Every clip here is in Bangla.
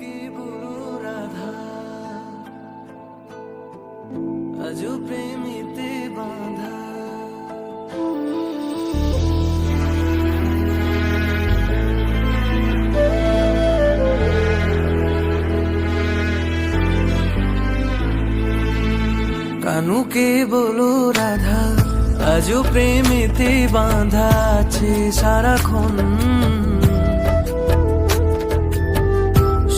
কে বলো রাধা, আজও প্রেমেতে বাঁধা। কানুকে বলো রাধা, আজও প্রেমেতে বাঁধা আছে সারাক্ষণ।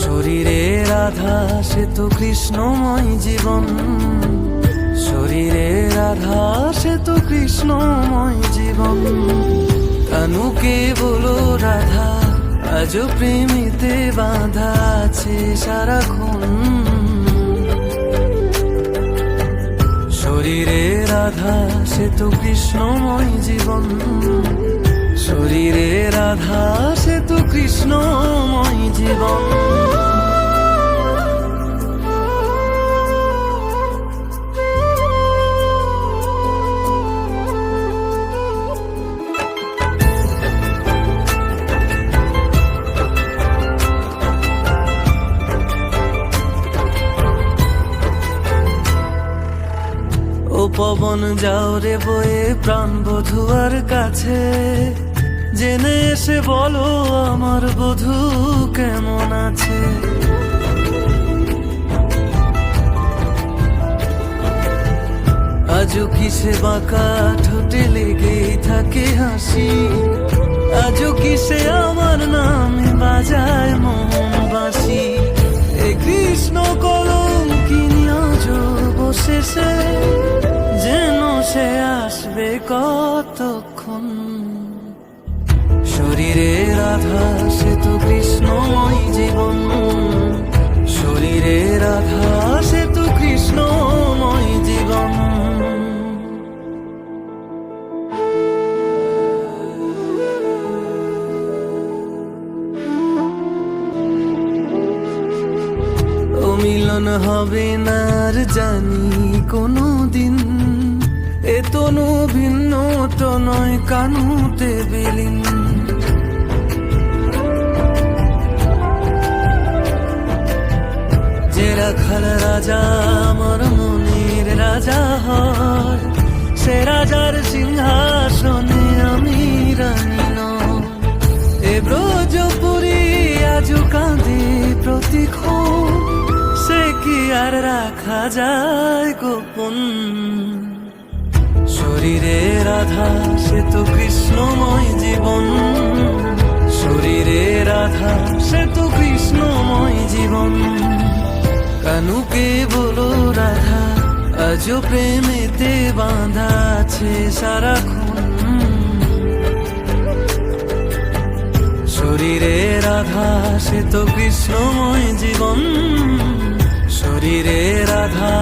শরীরে রাধা সে তো কৃষ্ণময় জীবন, শরীরে রাধা সে তো কৃষ্ণময় জীবন। কানুকে বলো রাধা, আজও প্রেমেতে বাঁধা আছে সারাক্ষণ। শরীরে রাধা সে তো কৃষ্ণময় জীবন, শরীরে রাধা সে তো কৃষ্ণময় জীবন। ও পবন যাও রে বয়ে প্রাণ বধুয়ার কাছে, জেনে এসে বলো আমার বধূ কেমন আছে। আজও কিসে বাঁকা ঠোঁটে লেগেই থাকে হাসি, আজও কিসে আমার নামে বাজায় মন বাঁশি। এ কৃষ্ণ কলঙ্কিনী আজও বসে সে, যেন সে আসবে কতক্ষণ। শরীরে রাধা সে তো কৃষ্ণময় জীবন, শরীরে রাধা সে তো কৃষ্ণময় জীবন। ও মিলন হবে না আর জানি কোনো দিন, এ তনু ভিন্ন তো নয় কানুতে বিলীন। যে রাখাল রাজা আমার মনের রাজা হয়, সে রাজার সিংহাসনে আমি রানী নই। এ ব্রজপুরী আজও কাঁদে প্রতিক্ষণ, সে কি আর রাখা যায় গোপন। শরীরে রাধা সে তো কৃষ্ণময় জীবন, শরীরে রাধা সে তো কৃষ্ণময় জীবন। কানুকে বলো রাধা, আজও প্রেমেতে বাঁধা আছে সারাক্ষণ। শরীরে রাধা সে তো কৃষ্ণময় জীবন, শরীরে রাধা